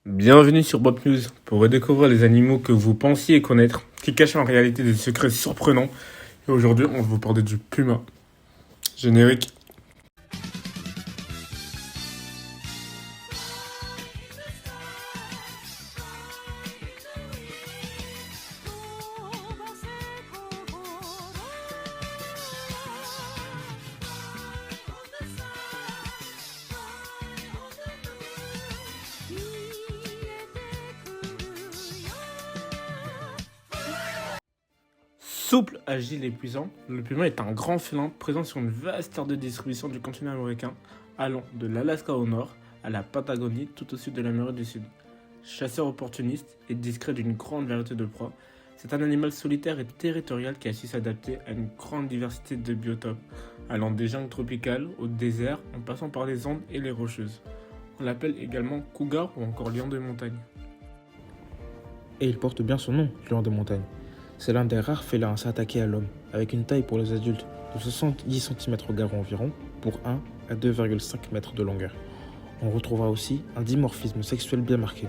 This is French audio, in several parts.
Bienvenue sur Bob News pour redécouvrir les animaux que vous pensiez connaître, qui cachent en réalité des secrets surprenants. Et aujourd'hui, on va vous parler du puma. Générique. Souple, agile et puissant, le puma est un grand félin présent sur une vaste aire de distribution du continent américain, allant de l'Alaska au nord à la Patagonie tout au sud de l'Amérique du Sud. Chasseur opportuniste et discret d'une grande variété de proies, c'est un animal solitaire et territorial qui a su s'adapter à une grande diversité de biotopes, allant des jungles tropicales au désert en passant par les Andes et les Rocheuses. On l'appelle également cougar ou encore lion de montagne. Et il porte bien son nom, lion de montagne. C'est l'un des rares félins à s'attaquer à l'homme, avec une taille pour les adultes de 70 cm au garrot environ, pour 1 à 2,5 mètres de longueur. On retrouvera aussi un dimorphisme sexuel bien marqué.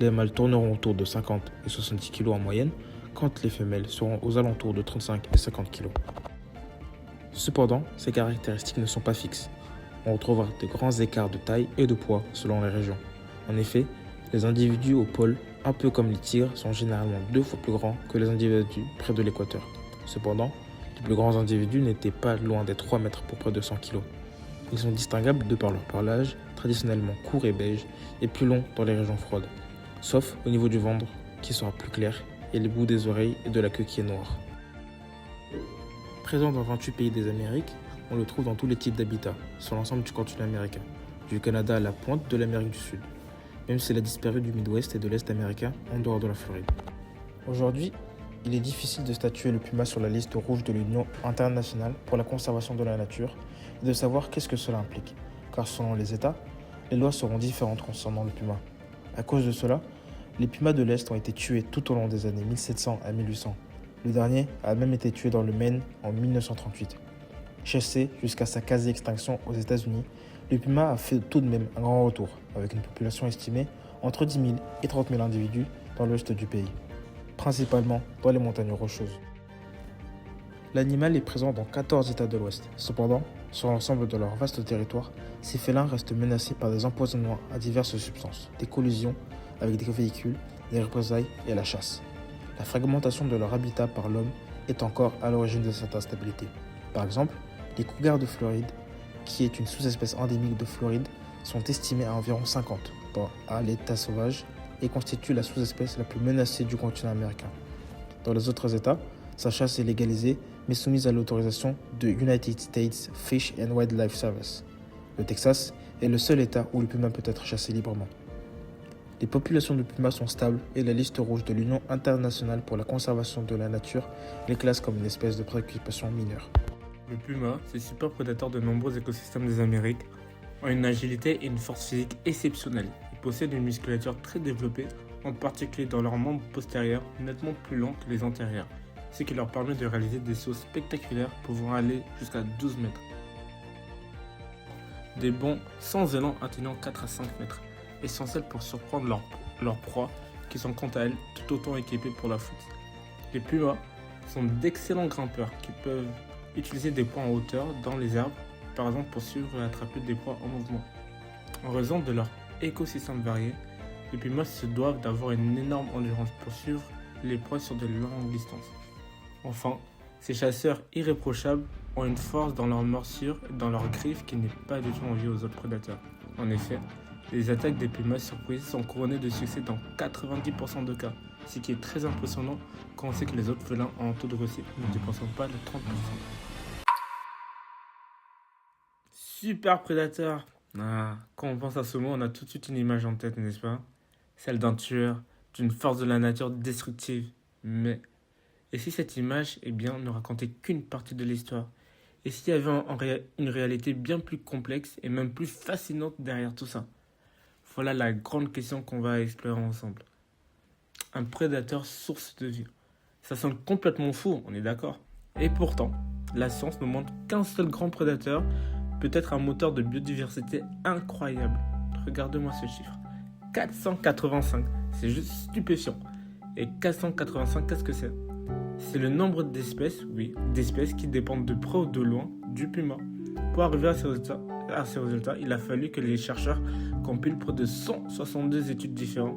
Les mâles tourneront autour de 50 et 70 kg en moyenne, quand les femelles seront aux alentours de 35 et 50 kg. Cependant, ces caractéristiques ne sont pas fixes. On retrouvera de grands écarts de taille et de poids selon les régions. En effet, les individus au pôle, un peu comme les tigres, sont généralement 2 fois plus grands que les individus près de l'équateur. Cependant, les plus grands individus n'étaient pas loin des 3 mètres pour près de 100 kg. Ils sont distinguables de par leur pelage, traditionnellement court et beige, et plus long dans les régions froides, sauf au niveau du ventre qui sera plus clair, et les bouts des oreilles et de la queue qui est noir. Présent dans 28 pays des Amériques, on le trouve dans tous les types d'habitats, sur l'ensemble du continent américain, du Canada à la pointe de l'Amérique du Sud, même s'il a disparu du Midwest et de l'Est américain en dehors de la Floride. Aujourd'hui, il est difficile de statuer le puma sur la liste rouge de l'Union internationale pour la conservation de la nature et de savoir qu'est-ce que cela implique, car selon les États, les lois seront différentes concernant le puma. À cause de cela, les pumas de l'Est ont été tués tout au long des années 1700 à 1800. Le dernier a même été tué dans le Maine en 1938. Chassé jusqu'à sa quasi-extinction aux États-Unis, le puma a fait tout de même un grand retour, avec une population estimée entre 10 000 et 30 000 individus dans l'ouest du pays, principalement dans les montagnes rocheuses. L'animal est présent dans 14 États de l'Ouest. Cependant, sur l'ensemble de leur vaste territoire, ces félins restent menacés par des empoisonnements à diverses substances, des collisions avec des véhicules, des représailles et la chasse. La fragmentation de leur habitat par l'homme est encore à l'origine de cette instabilité. Par exemple, les cougars de Floride, qui est une sous-espèce endémique de Floride, sont estimés à environ 50 à l'état sauvage et constituent la sous-espèce la plus menacée du continent américain. Dans les autres États, sa chasse est légalisée mais soumise à l'autorisation de United States Fish and Wildlife Service. Le Texas est le seul État où le puma peut être chassé librement. Les populations de pumas sont stables et la liste rouge de l'Union internationale pour la conservation de la nature les classe comme une espèce de préoccupation mineure. Le puma, c'est super prédateur de nombreux écosystèmes des Amériques, a une agilité et une force physique exceptionnelles. Ils possèdent une musculature très développée, en particulier dans leurs membres postérieurs, nettement plus longs que les antérieurs, ce qui leur permet de réaliser des sauts spectaculaires pouvant aller jusqu'à 12 mètres. Des bonds sans élan atteignant 4 à 5 mètres, essentiels pour surprendre leurs proies, qui sont quant à elles tout autant équipées pour la fuite. Les pumas sont d'excellents grimpeurs qui peuvent utiliser des points en hauteur dans les arbres, par exemple pour suivre et attraper des proies en mouvement. En raison de leur écosystème varié, les pumas se doivent d'avoir une énorme endurance pour suivre les proies sur de longues distances. Enfin, ces chasseurs irréprochables ont une force dans leur morsure et dans leurs griffes qui n'est pas du tout enviée aux autres prédateurs. En effet, les attaques des pumas surprises sont couronnées de succès dans 90% de cas, ce qui est très impressionnant quand on sait que les autres félins ont un taux de réussite ne dépassant pas les 30%. Super prédateur. Quand on pense à ce mot, on a tout de suite une image en tête, n'est-ce pas? Celle d'un tueur, d'une force de la nature destructive. Mais, et si cette image, ne racontait qu'une partie de l'histoire? Et s'il y avait une réalité bien plus complexe et même plus fascinante derrière tout ça? Voilà la grande question qu'on va explorer ensemble. Un prédateur source de vie. Ça sonne complètement fou, on est d'accord. Et pourtant, la science nous montre qu'un seul grand prédateur peut être un moteur de biodiversité incroyable. Regarde-moi ce chiffre. 485. C'est juste stupéfiant. Et 485, qu'est-ce que c'est? C'est le nombre d'espèces, oui, d'espèces qui dépendent de près ou de loin du puma. Pour arriver à ces résultats, il a fallu que les chercheurs compilent près de 162 études différentes.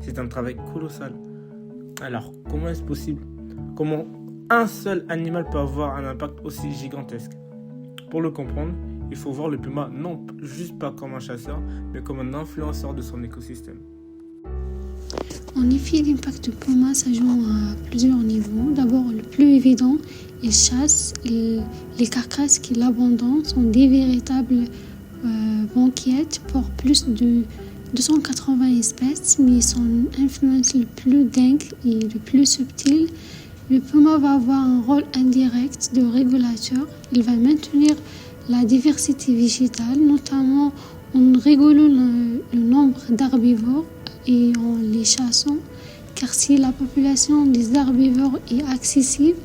C'est un travail colossal. Alors, comment est-ce possible? Comment un seul animal peut avoir un impact aussi gigantesque? Pour le comprendre, il faut voir le puma non juste pas comme un chasseur, mais comme un influenceur de son écosystème. En effet, l'impact du puma, ça joue à plusieurs niveaux. D'abord, le plus évident, il chasse et les carcasses qu'il abandonne sont des véritables banquettes pour plus de 280 espèces, mais son influence le plus dingue et le plus subtil, le puma va avoir un rôle indirect de régulateur. Il va maintenir la diversité végétale, notamment en régulant le nombre d'herbivores et en les chassant, car si la population des herbivores est excessive,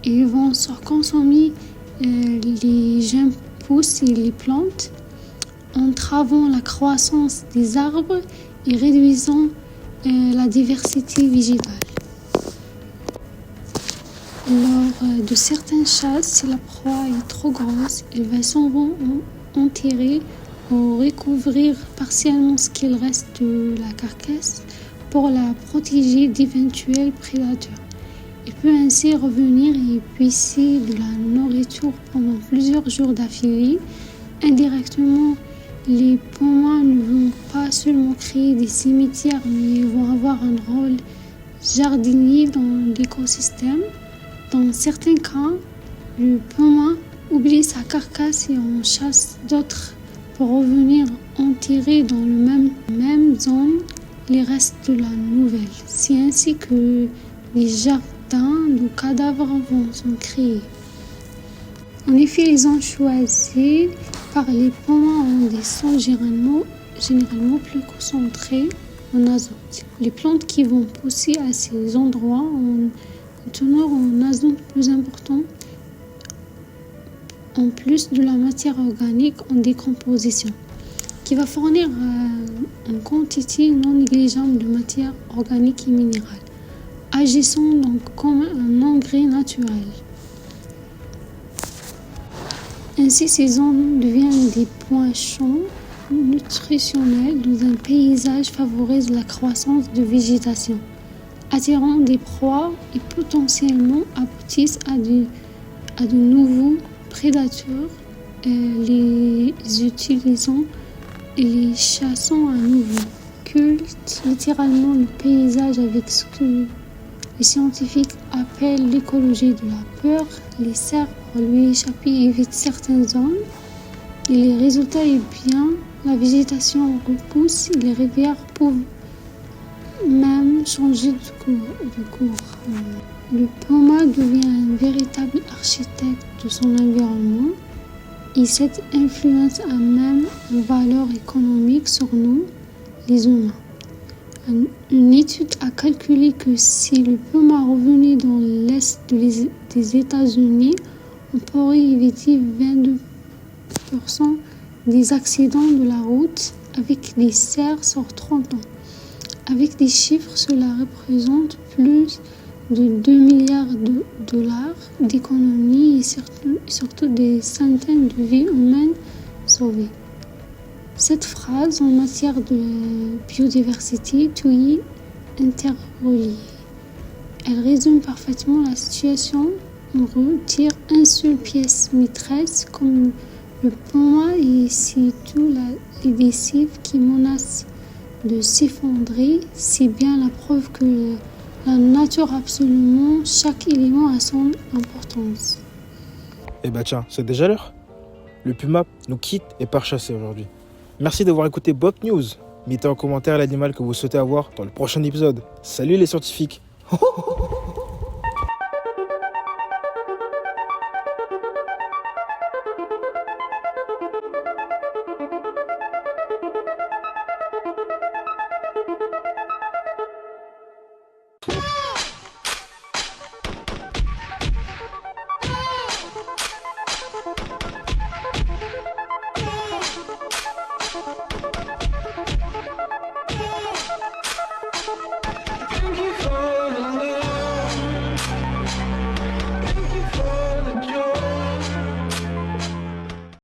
ils vont surconsommer les jeunes pousses et les plantes, entravant la croissance des arbres et réduisant la diversité végétale. Lors de certaines chasses, si la proie est trop grosse, il va souvent enterrer ou recouvrir partiellement ce qu'il reste de la carcasse pour la protéger d'éventuels prédateurs. Il peut ainsi revenir et puiser de la nourriture pendant plusieurs jours d'affilée. Indirectement, les pumas ne vont pas seulement créer des cimetières, mais ils vont avoir un rôle jardinier dans l'écosystème. Dans certains cas, le puma oublie sa carcasse et en chasse d'autres pour revenir enterrer dans le même zone les restes de la nouvelle. C'est ainsi que les jardins de cadavres vont se créer. En effet, les zones choisies par les pumas ont des sols généralement plus concentrés en azote. Les plantes qui vont pousser à ces endroits ont une teneur en azote plus importante, en plus de la matière organique en décomposition, qui va fournir une quantité non négligeable de matière organique et minérale, agissant donc comme un engrais naturel. Ainsi, ces zones deviennent des points chauds nutritionnels dans un paysage favorise la croissance de végétation, attirant des proies et potentiellement aboutissent à de nouveaux prédateurs, les utilisant et les chassant à nouveau. Culte littéralement le paysage avec ce que les scientifiques appellent l'écologie de la peur. Les cerfs, pour lui échapper, évitent certaines zones et les résultats est bien, la végétation repousse et les rivières peuvent même changer de cours. Le puma devient un véritable architecte de son environnement et cette influence a même une valeur économique sur nous, les humains. Une étude a calculé que si le puma revenait dans l'est des États-Unis, on pourrait éviter 22% des accidents de la route avec les cerfs sur 30 ans. Avec des chiffres, cela représente plus de 2 milliards de dollars d'économies et surtout des centaines de vies humaines sauvées. Cette phrase en matière de biodiversité, tout y est interrelié. Elle résume parfaitement la situation. On retire une seule pièce maîtresse comme le puma et c'est tout l'édifice qui menace de s'effondrer. C'est bien la preuve que la nature absolument, chaque élément a son importance. Eh bah tiens, c'est déjà l'heure. Le puma nous quitte et part chasser aujourd'hui. Merci d'avoir écouté Bop News. Mettez en commentaire l'animal que vous souhaitez avoir dans le prochain épisode. Salut les scientifiques.